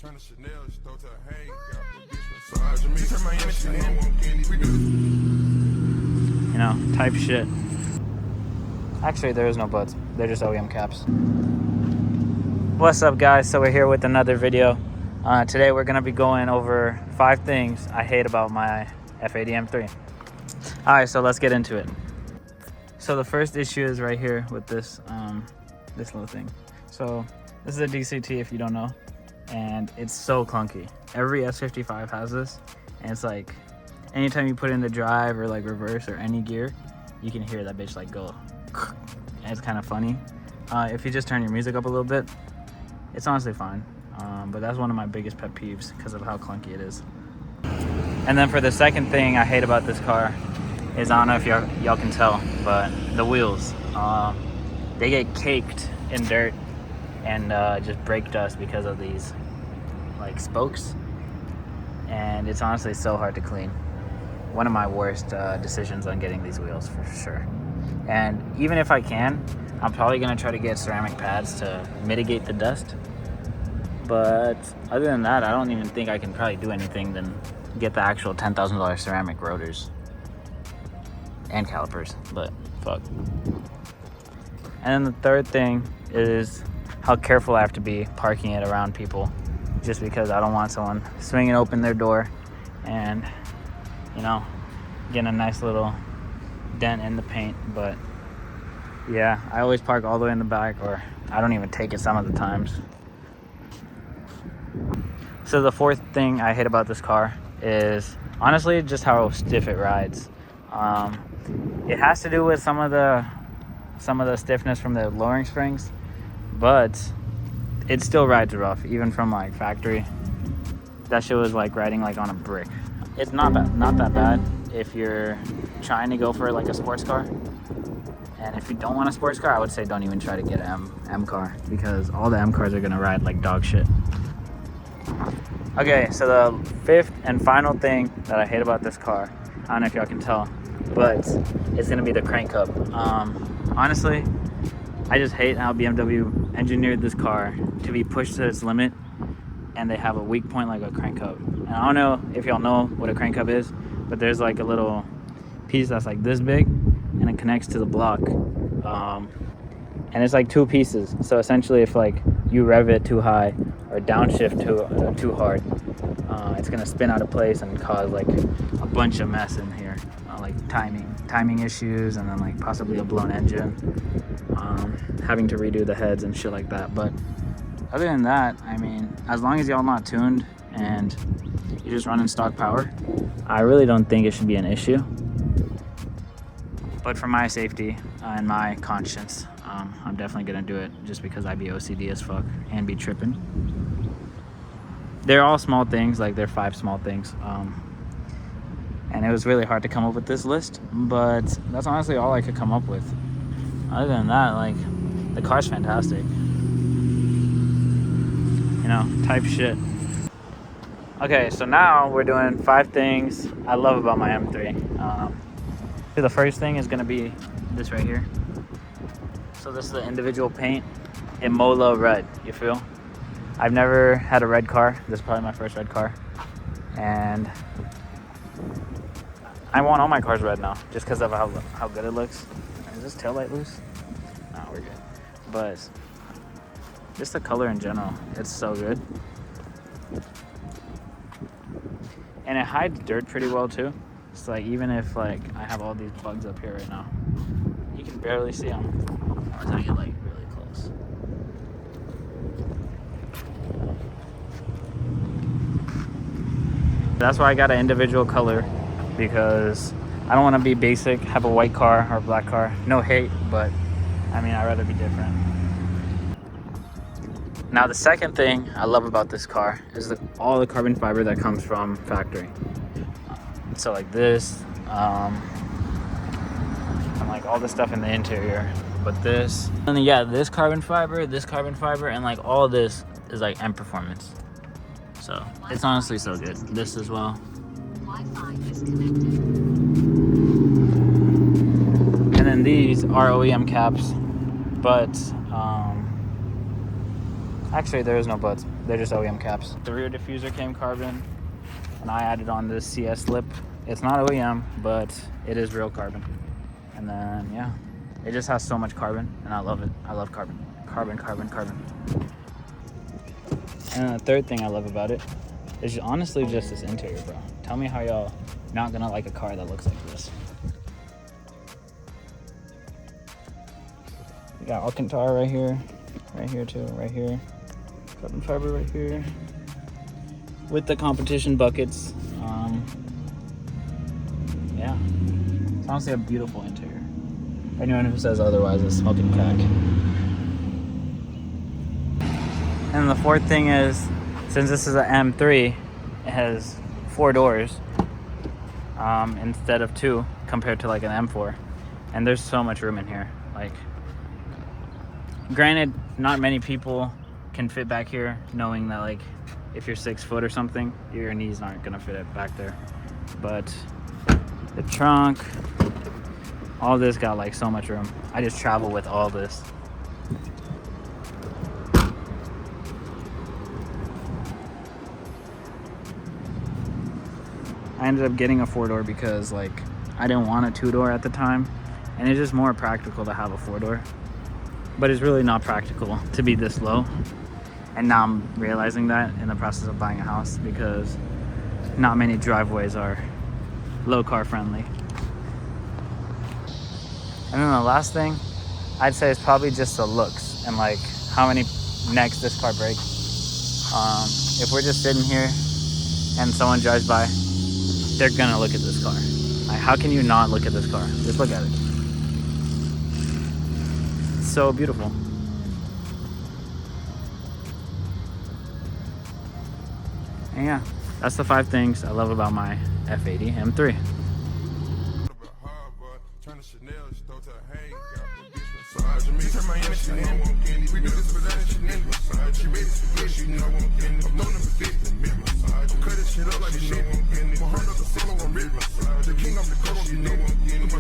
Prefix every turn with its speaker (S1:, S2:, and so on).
S1: You know, type shit. Actually, there is no buts. They're just OEM caps. What's up, guys? So we're here with another video. Today we're gonna be going over 5 things I hate about my F80 M3. All right, so let's get into it. So the first issue is right here with this this little thing. So this is a DCT if you don't know, and it's so clunky. Every S55 has this, and it's like anytime you put in the drive or like reverse or any gear, you can hear that bitch like go. And it's kind of funny. If you just turn your music up a little bit, it's honestly fine. But that's one of my biggest pet peeves because of how clunky it is. And then for the second thing I hate about this car is, I don't know if y'all can tell, but the wheels. They get caked in dirt and just brake dust because of these like spokes. And it's honestly so hard to clean. One of my worst decisions on getting these wheels for sure. And even if I can, I'm probably gonna try to get ceramic pads to mitigate the dust. But other than that, I don't even think I can probably do anything than get the actual $10,000 ceramic rotors and calipers, but fuck. And then the third thing is how careful I have to be parking it around people, just because I don't want someone swinging open their door and, you know, getting a nice little dent in the paint. But yeah, I always park all the way in the back, or I don't even take it some of the times. So the fourth thing I hate about this car is honestly just how stiff it rides. It has to do with some of the stiffness from the lowering springs, but it still rides rough, even from like factory. That shit was like riding like on a brick. It's not that bad if you're trying to go for like a sports car. And if you don't want a sports car, I would say don't even try to get an M car, because all the M cars are gonna ride like dog shit. Okay, so the fifth and final thing that I hate about this car, I don't know if y'all can tell, but it's gonna be the crank hub. Honestly, I just hate how BMW engineered this car to be pushed to its limit, and they have a weak point like a crank hub. And I don't know if y'all know what a crank hub is, but there's like a little piece that's like this big, and it connects to the block. And it's like 2 pieces. So essentially, if like you rev it too high or downshift too hard, it's gonna spin out of place and cause like a bunch of mess in here, like timing issues, and then like possibly a blown engine, having to redo the heads and shit like that. But other than that, I mean, as long as y'all not tuned and you're just running stock power, I really don't think it should be an issue. But for my safety and my conscience, I'm definitely gonna do it, just because I be OCD as fuck and be tripping. They're all small things, like they're 5 small things. And it was really hard to come up with this list, but that's honestly all I could come up with. Other than that, like, the car's fantastic. You know, type shit. Okay, so now we're doing 5 things I love about my M3. The first thing is gonna be this right here. So this is the individual paint, Imola red, you feel? I've never had a red car. This is probably my first red car. And I want all my cars red now, just because of how good it looks. Is this taillight loose? No, we're good. But just the color in general, it's so good. And it hides dirt pretty well too. It's like, even if like I have all these bugs up here right now, you can barely see them unless I get like really close. That's why I got an individual color, because I don't want to be basic, have a white car or a black car. No hate, but I mean, I'd rather be different. Now the second thing I love about this car is all the carbon fiber that comes from factory. So like this, and like all the stuff in the interior, but this, and yeah, this carbon fiber, and like all this is like M Performance. So it's honestly so good. This as well. Wi-Fi is connected. And then these are OEM caps, but actually there is no buts. They're just OEM caps. The rear diffuser came carbon, and I added on this CS lip. It's not OEM, but it is real carbon. And then, yeah, it just has so much carbon, and I love it. I love carbon. Carbon, carbon, carbon. And the third thing I love about it is honestly just this interior, bro. Tell me how y'all not gonna like a car that looks like this. We got Alcantara right here too, right here. Carbon fiber right here. With the competition buckets. Yeah, it's honestly a beautiful interior. Anyone who says otherwise is smoking crack. And the fourth thing is, since this is an M3, it has 4 doors instead of 2 compared to like an M4. And there's so much room in here. Like, granted, not many people can fit back here, knowing that like if you're 6 foot or something, your knees aren't gonna fit it back there. But the trunk, all this got like so much room. I just travel with all this. I ended up getting a 4-door because like I didn't want a 2-door at the time, and it's just more practical to have a 4-door. But it's really not practical to be this low. And now I'm realizing that in the process of buying a house, because not many driveways are low car friendly. And then the last thing I'd say is probably just the looks and like how many necks this car breaks. If we're just sitting here and someone drives by, they're gonna look at this car. Like, how can you not look at this car? Just look at it. It's so beautiful. And yeah, that's the 5 things I love about my F80 M3.
S2: Cut this shit up like a shit. My heart up the solo, I'm rich. The king of the coast, you know.